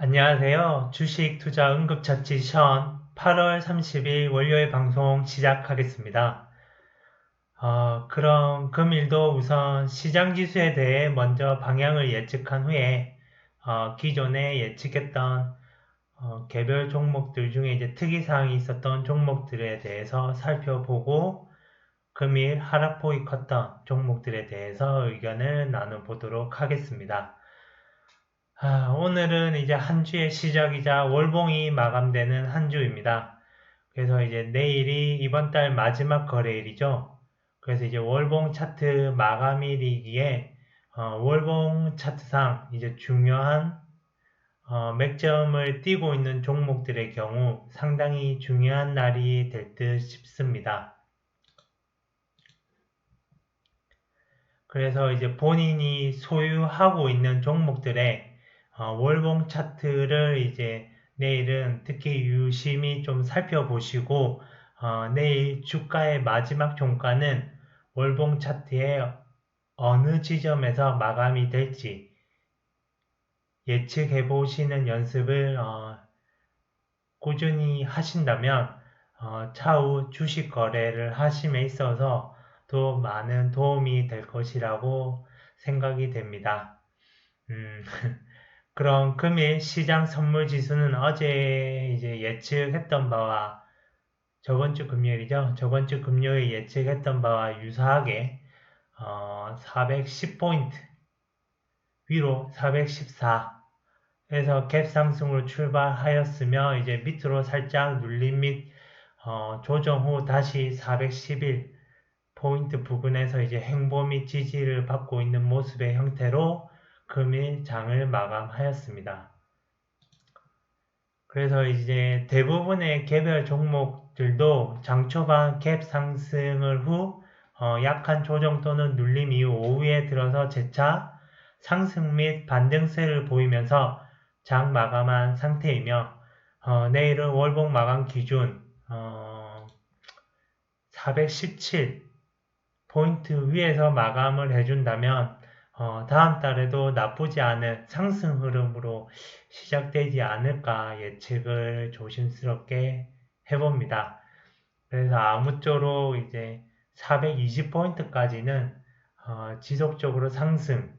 안녕하세요. 주식 투자 응급처치 션 8월 30일 월요일 방송 시작하겠습니다. 그럼 금일도 우선 시장 지수에 대해 먼저 방향을 예측한 후에 기존에 예측했던 개별 종목들 중에 이제 특이사항이 있었던 종목들에 대해서 살펴보고 금일 하락폭이 컸던 종목들에 대해서 의견을 나눠보도록 하겠습니다. 오늘은 이제 한 주의 시작이자 월봉이 마감되는 한 주입니다. 그래서 이제 내일이 이번 달 마지막 거래일이죠. 그래서 이제 월봉 차트 마감일이기에 월봉 차트상 이제 중요한 맥점을 띄고 있는 종목들의 경우 상당히 중요한 날이 될 듯 싶습니다. 그래서 이제 본인이 소유하고 있는 종목들의 월봉 차트를 이제 내일은 특히 유심히 좀 살펴보시고 내일 주가의 마지막 종가는 월봉 차트의 어느 지점에서 마감이 될지 예측해 보시는 연습을 꾸준히 하신다면 차후 주식 거래를 하심에 있어서 또 많은 도움이 될 것이라고 생각이 됩니다. 그럼 금일 시장 선물 지수는 어제 이제 예측했던 바와 저번 주 금요일이죠. 저번 주 금요일 예측했던 바와 유사하게 410포인트 위로 414에서 갭 상승으로 출발하였으며 이제 밑으로 살짝 눌림 및 조정 후 다시 411포인트 부근에서 이제 행보 및 지지를 받고 있는 모습의 형태로 금일 장을 마감하였습니다. 그래서 이제 대부분의 개별 종목들도 장 초반 갭 상승을 후 약한 조정 또는 눌림 이후 오후에 들어서 재차 상승 및 반등세를 보이면서 장 마감한 상태이며 내일은 월봉 마감 기준 417포인트 위에서 마감을 해준다면 다음 달에도 나쁘지 않은 상승 흐름으로 시작되지 않을까 예측을 조심스럽게 해봅니다. 그래서 아무쪼록 이제 420포인트까지는 지속적으로 상승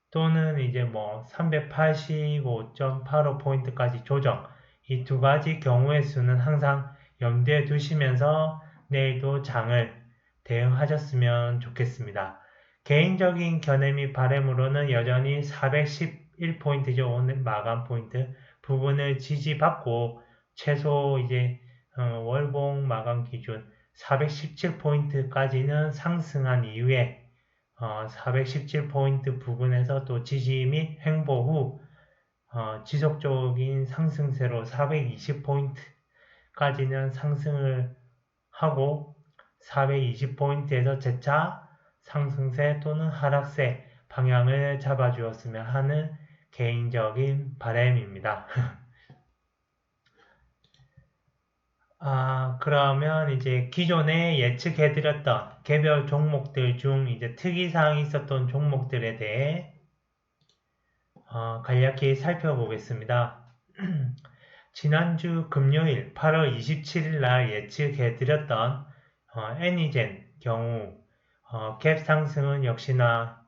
또는 이제 뭐 385.85포인트까지 조정 이 두 가지 경우의 수는 항상 염두에 두시면서 내일도 장을 대응하셨으면 좋겠습니다. 개인적인 견해 및 바람으로는 여전히 411포인트죠. 오늘 마감 포인트 부분을 지지받고 최소 이제 월봉 마감 기준 417포인트까지는 상승한 이후에 417포인트 부근에서 또 지지 및 횡보 후 지속적인 상승세로 420포인트까지는 상승을 하고 420포인트에서 재차 상승세 또는 하락세 방향을 잡아주었으면 하는 개인적인 바람입니다. 그러면 이제 기존에 예측해드렸던 개별 종목들 중 이제 특이사항이 있었던 종목들에 대해 간략히 살펴보겠습니다. 지난주 금요일 8월 27일 날 예측해드렸던 애니젠 경우 갭 상승은 역시나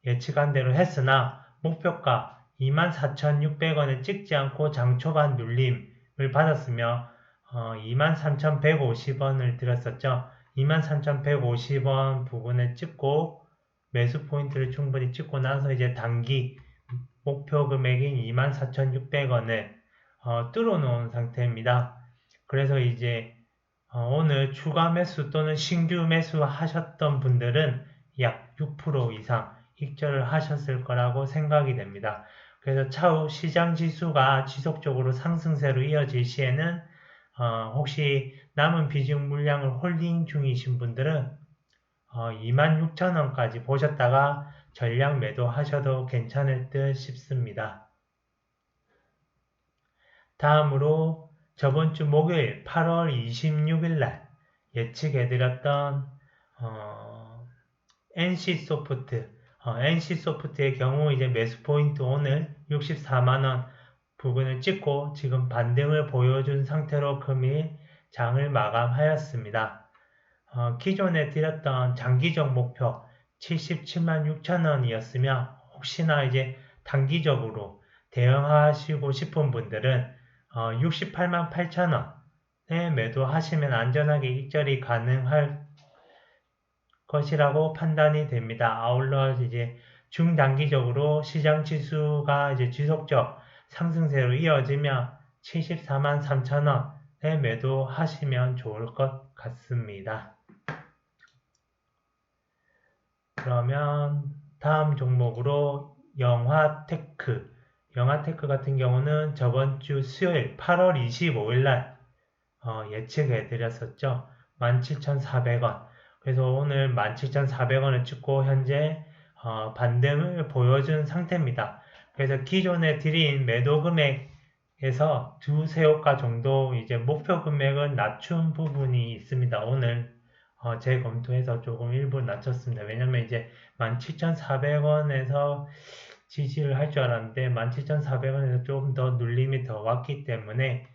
예측한 대로 했으나 목표가 24,600원을 찍지 않고 장 초반 눌림을 받았으며 23,150원을 들었었죠. 23,150원 부분을 찍고 매수 포인트를 충분히 찍고 나서 이제 단기 목표 금액인 24,600원을 뚫어놓은 상태입니다. 그래서 이제 오늘 추가 매수 또는 신규 매수 하셨던 분들은 약 6% 이상 익절을 하셨을 거라고 생각이 됩니다. 그래서 차후 시장 지수가 지속적으로 상승세로 이어질 시에는 혹시 남은 비중 물량을 홀딩 중이신 분들은 26,000원까지 보셨다가 전량 매도하셔도 괜찮을 듯 싶습니다. 다음으로 저번 주 목요일 8월 26일 날 예측해드렸던 NC소프트 NC소프트의 경우 이제 매수 포인트 오늘 64만원 부근을 찍고 지금 반등을 보여준 상태로 금일 장을 마감하였습니다. 기존에 드렸던 장기적 목표 77만 6천 원이었으며 혹시나 이제 단기적으로 대응하시고 싶은 분들은 68만 8천 원에 매도하시면 안전하게 익절이 가능할 것이라고 판단이 됩니다. 아울러 이제 중단기적으로 시장 지수가 이제 지속적 상승세로 이어지며 74만 3천 원에 매도하시면 좋을 것 같습니다. 그러면 다음 종목으로 영화테크. 영화테크 같은 경우는 저번 주 수요일 8월 25일 날 예측해 드렸었죠. 17,400원. 그래서 오늘 17,400원을 찍고 현재 반등을 보여준 상태입니다. 그래서 기존에 드린 매도 금액에서 두세 호가 정도 이제 목표 금액은 낮춘 부분이 있습니다. 오늘 재검토해서 조금 일부 낮췄습니다. 왜냐면 이제 17,400원에서 지지를 할 줄 알았는데 17,400원에서 조금 더 눌림이 더 왔기 때문에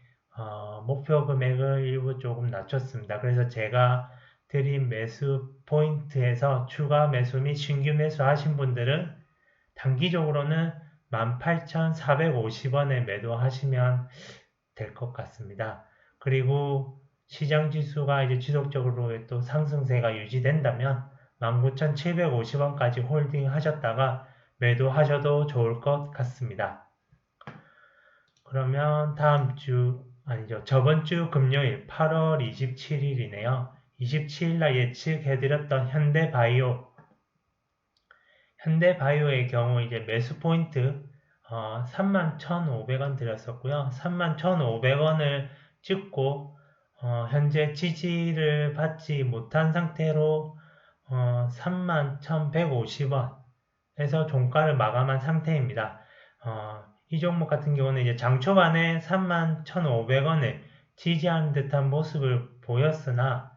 목표 금액을 일부 조금 낮췄습니다. 그래서 제가 드린 매수 포인트에서 추가 매수 및 신규 매수 하신 분들은 단기적으로는 18,450원에 매도하시면 될 것 같습니다. 그리고 시장 지수가 이제 지속적으로 또 상승세가 유지된다면 19,750원까지 홀딩 하셨다가 매도하셔도 좋을 것 같습니다. 그러면 저번 주 금요일 8월 27일이네요. 27일날 예측해드렸던 현대바이오의 경우 이제 매수 포인트 31,500원 드렸었고요. 31,500원을 찍고 현재 지지를 받지 못한 상태로 31,150원에서 종가를 마감한 상태입니다. 이 종목 같은 경우는 이제 장 초반에 31,500원을 지지하는 듯한 모습을 보였으나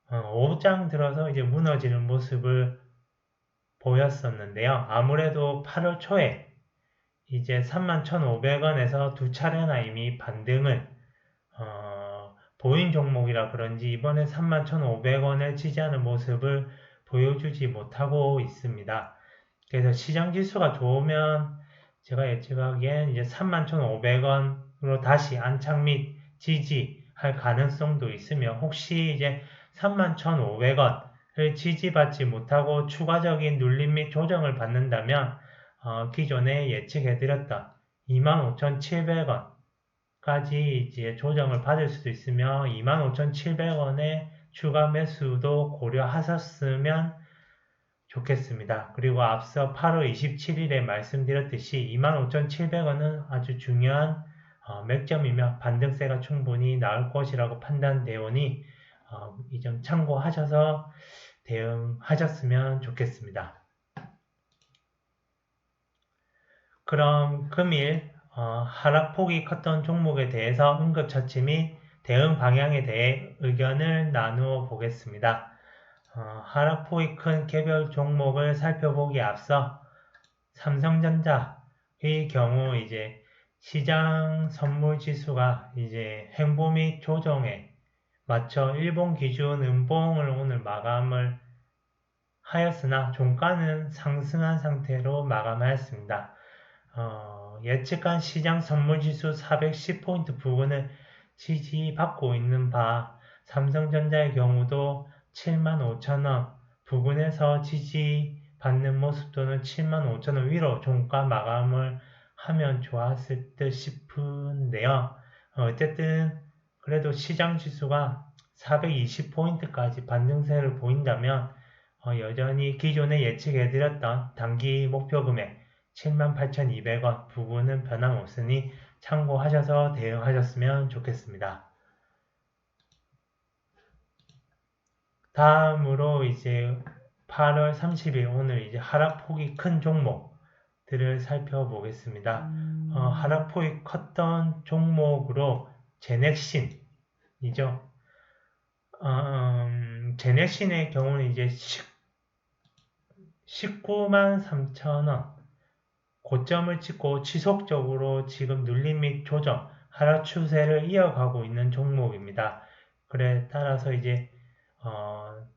5장 들어서 이제 무너지는 모습을 보였었는데요. 아무래도 8월 초에 이제 31,500원에서 두 차례나 이미 반등을 보인 종목이라 그런지 이번에 31,500원을 지지하는 모습을 보여주지 못하고 있습니다. 그래서 시장 지수가 좋으면 제가 예측하기엔 이제 31,500원으로 다시 안착 및 지지할 가능성도 있으며 혹시 이제 31,500원을 지지받지 못하고 추가적인 눌림 및 조정을 받는다면 기존에 예측해드렸던 25,700원까지 이제 조정을 받을 수도 있으며 25,700원의 추가 매수도 고려하셨으면 좋겠습니다. 그리고 앞서 8월 27일에 말씀드렸듯이 25,700원은 아주 중요한 맥점이며 반등세가 충분히 나올 것이라고 판단되오니 이 점 참고하셔서 대응하셨으면 좋겠습니다. 그럼 금일 하락폭이 컸던 종목에 대해서 응급처치 및 대응 방향에 대해 의견을 나누어 보겠습니다. 하락폭이 큰 개별 종목을 살펴보기에 앞서 삼성전자의 경우 이제 시장 선물 지수가 이제 횡보 및 조정에 맞춰 일본 기준 음봉을 오늘 마감을 하였으나 종가는 상승한 상태로 마감하였습니다. 예측한 시장 선물지수 410포인트 부근을 지지받고 있는 바 삼성전자의 경우도 75,000원 부근에서 지지받는 모습 또는 75,000원 위로 종가 마감을 하면 좋았을 듯 싶은데요. 어쨌든 그래도 시장 지수가 420포인트까지 반등세를 보인다면 여전히 기존에 예측해드렸던 단기 목표 금액 78,200원 부분은 변함없으니 참고하셔서 대응하셨으면 좋겠습니다. 다음으로 이제 8월 30일 오늘 이제 하락폭이 큰 종목들을 살펴보겠습니다. 하락폭이 컸던 종목으로 제넥신이죠. 제넥신의 경우는 이제 193,000원 고점을 찍고 지속적으로 지금 눌림 및 조정, 하락 추세를 이어가고 있는 종목입니다. 그래 따라서 이제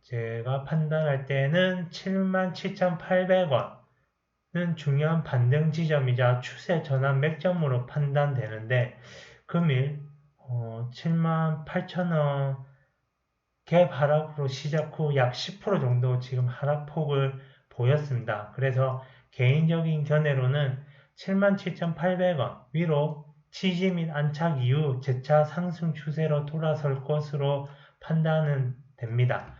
제가 판단할 때는 77,800원은 중요한 반등 지점이자 추세 전환 맥점으로 판단되는데 금일 78,000원 갭 하락으로 시작 후 약 10% 정도 지금 하락폭을 보였습니다. 그래서 개인적인 견해로는 77,800원 위로 지지 및 안착 이후 재차 상승 추세로 돌아설 것으로 판단은 됩니다.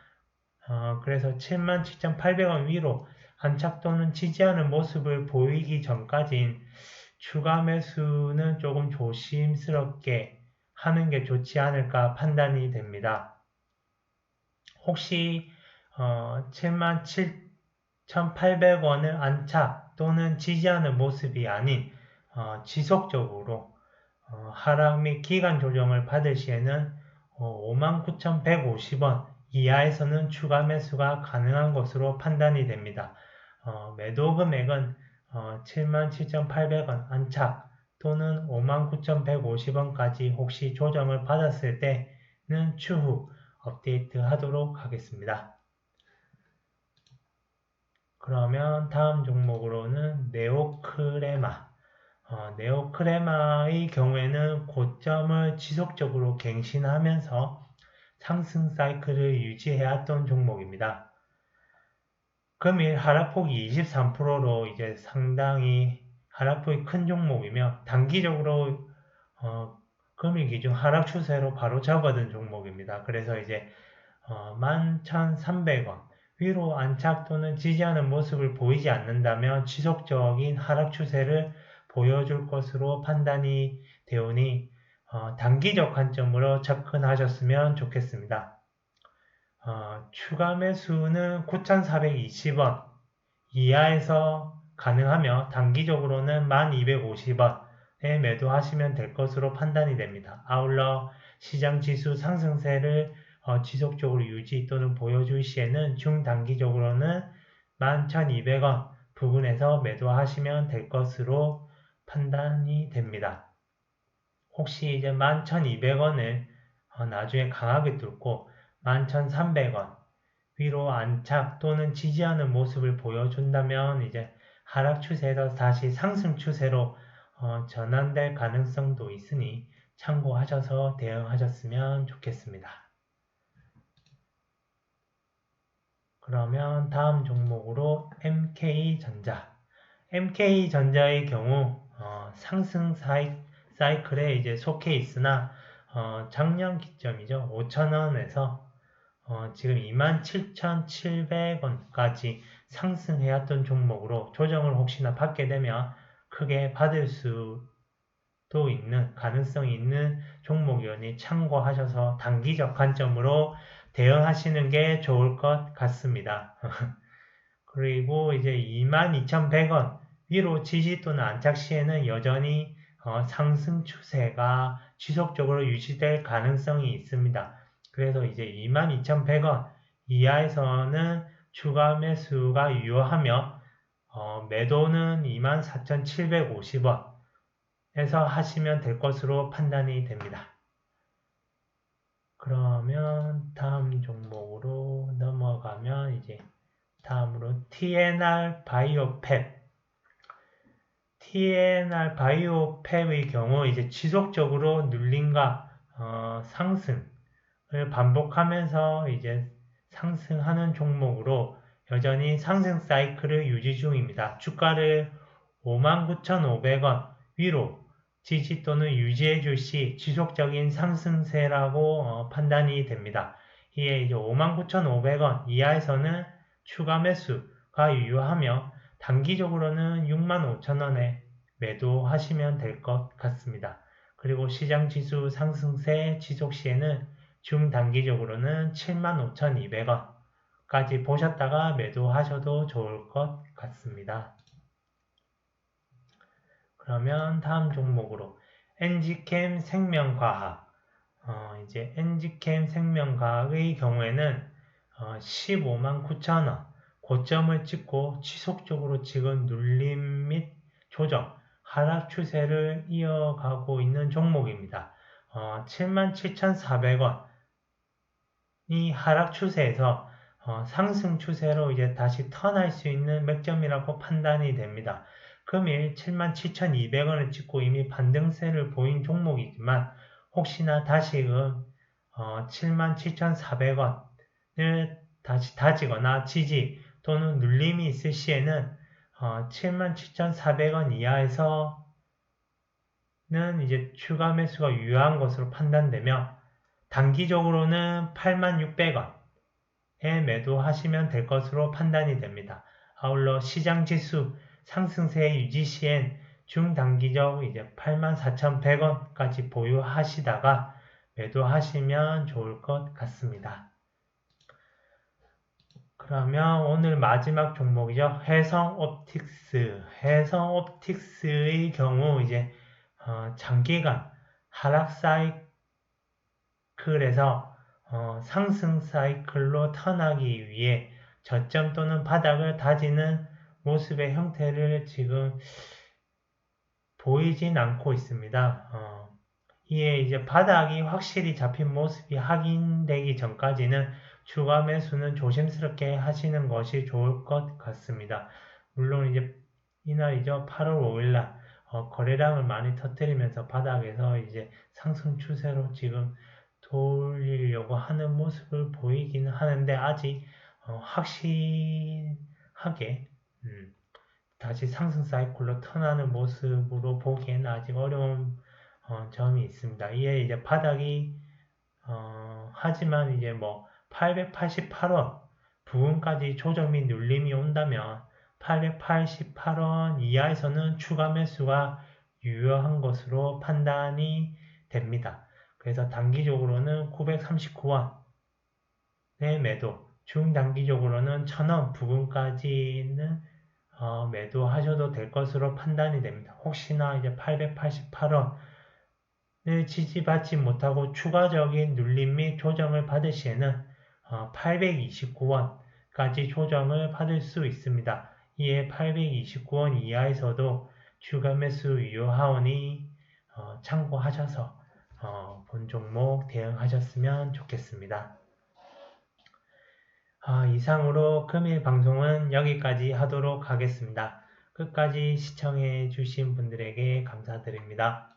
그래서 77,800원 위로 안착 또는 지지하는 모습을 보이기 전까지는 추가 매수는 조금 조심스럽게 하는 게 좋지 않을까 판단이 됩니다. 혹시 77,800원을 안착 또는 지지하는 모습이 아닌 지속적으로 하락 및 기간 조정을 받을 시에는 59,150원 이하에서는 추가 매수가 가능한 것으로 판단이 됩니다. 매도 금액은 77,800원 안착 또는 59,150원까지 혹시 조정을 받았을 때는 추후 업데이트 하도록 하겠습니다. 그러면 다음 종목으로는 네오크레마. 네오크레마의 경우에는 고점을 지속적으로 갱신하면서 상승 사이클을 유지해왔던 종목입니다. 금일 하락폭이 23%로 이제 상당히 하락폭이 큰 종목이며 단기적으로 금일 기준 하락 추세로 바로 잡아든 종목입니다. 그래서 이제 11,300원 위로 안착 또는 지지하는 모습을 보이지 않는다면 지속적인 하락 추세를 보여줄 것으로 판단이 되오니 단기적 관점으로 접근하셨으면 좋겠습니다. 추가 매수는 9,420원 이하에서 가능하며 단기적으로는 1,250원에 매도하시면 될 것으로 판단이 됩니다. 아울러 시장 지수 상승세를 지속적으로 유지 또는 보여줄 시에는 중단기적으로는 11,200원 부근에서 매도하시면 될 것으로 판단이 됩니다. 혹시 이제 11,200원을 나중에 강하게 뚫고 11,300원 위로 안착 또는 지지하는 모습을 보여준다면 이제 하락 추세에서 다시 상승 추세로 전환될 가능성도 있으니 참고하셔서 대응하셨으면 좋겠습니다. 그러면 다음 종목으로 MK전자. MK전자의 경우 상승 사이클에 이제 속해 있으나 작년 기점이죠. 5,000원에서 지금 27,700원까지 상승해왔던 종목으로 조정을 혹시나 받게 되면 크게 받을 수도 있는 가능성이 있는 종목이오니 참고하셔서 단기적 관점으로 대응하시는 게 좋을 것 같습니다. 그리고 이제 22,100원 위로 지지 또는 안착 시에는 여전히 상승 추세가 지속적으로 유지될 가능성이 있습니다. 그래서 이제 22,100원 이하에서는 추가 매수가 유효하며 매도는 24,750원에서 하시면 될 것으로 판단이 됩니다. 그러면 다음 종목으로 넘어가면 이제 다음으로 TNR 바이오팹. TNR 바이오팹의 경우 이제 지속적으로 눌림과 상승을 반복하면서 이제 상승하는 종목으로 여전히 상승 사이클을 유지 중입니다. 주가를 59,500원 위로 지지 또는 유지해 줄 시 지속적인 상승세라고 판단이 됩니다. 이에 이제 59,500원 이하에서는 추가 매수가 유효하며 단기적으로는 65,000원에 매도하시면 될 것 같습니다. 그리고 시장 지수 상승세 지속 시에는 중단기적으로는 75,200원까지 보셨다가 매도하셔도 좋을 것 같습니다. 그러면 다음 종목으로 엔지캠 생명과학. 이제 엔지캠 생명과학의 경우에는 159,000원 고점을 찍고 지속적으로 지금 눌림 및 조정, 하락 추세를 이어가고 있는 종목입니다. 77,400원이 하락 추세에서 상승 추세로 이제 다시 턴할 수 있는 맥점이라고 판단이 됩니다. 금일 77,200원을 찍고 이미 반등세를 보인 종목이지만 혹시나 다시금 77,400원을 다시 다지거나 지지 또는 눌림이 있을 시에는 77,400원 이하에서는 이제 추가 매수가 유효한 것으로 판단되며 단기적으로는 86,600원에 매도하시면 될 것으로 판단이 됩니다. 아울러 시장지수 상승세 유지 시엔 중단기적 이제 84,100원까지 보유하시다가 매도하시면 좋을 것 같습니다. 그러면 오늘 마지막 종목이죠. 해성옵틱스. 해성옵틱스의 경우 이제 장기간 하락 사이클에서 상승 사이클로 턴하기 위해 저점 또는 바닥을 다지는 모습의 형태를 지금 보이진 않고 있습니다. 이에 이제 바닥이 확실히 잡힌 모습이 확인되기 전까지는 추가 매수는 조심스럽게 하시는 것이 좋을 것 같습니다. 물론 이제 이날이죠. 8월 5일날 거래량을 많이 터뜨리면서 바닥에서 이제 상승 추세로 지금 돌리려고 하는 모습을 보이기는 하는데 아직 확실하게 다시 상승 사이클로 턴하는 모습으로 보기에는 아직 어려운 점이 있습니다. 이에 이제 바닥이 하지만 이제 뭐 888원 부근까지 조정 및 눌림이 온다면 888원 이하에서는 추가 매수가 유효한 것으로 판단이 됩니다. 그래서 단기적으로는 939원의 매도, 중단기적으로는 1000원 부근까지는 매도하셔도 될 것으로 판단이 됩니다. 혹시나 이제 888원을 지지받지 못하고 추가적인 눌림 및 조정을 받을 시에는 829원까지 조정을 받을 수 있습니다. 이에 829원 이하에서도 추가 매수 유효하오니 참고하셔서 본 종목 대응하셨으면 좋겠습니다. 이상으로 금일 방송은 여기까지 하도록 하겠습니다. 끝까지 시청해 주신 분들에게 감사드립니다.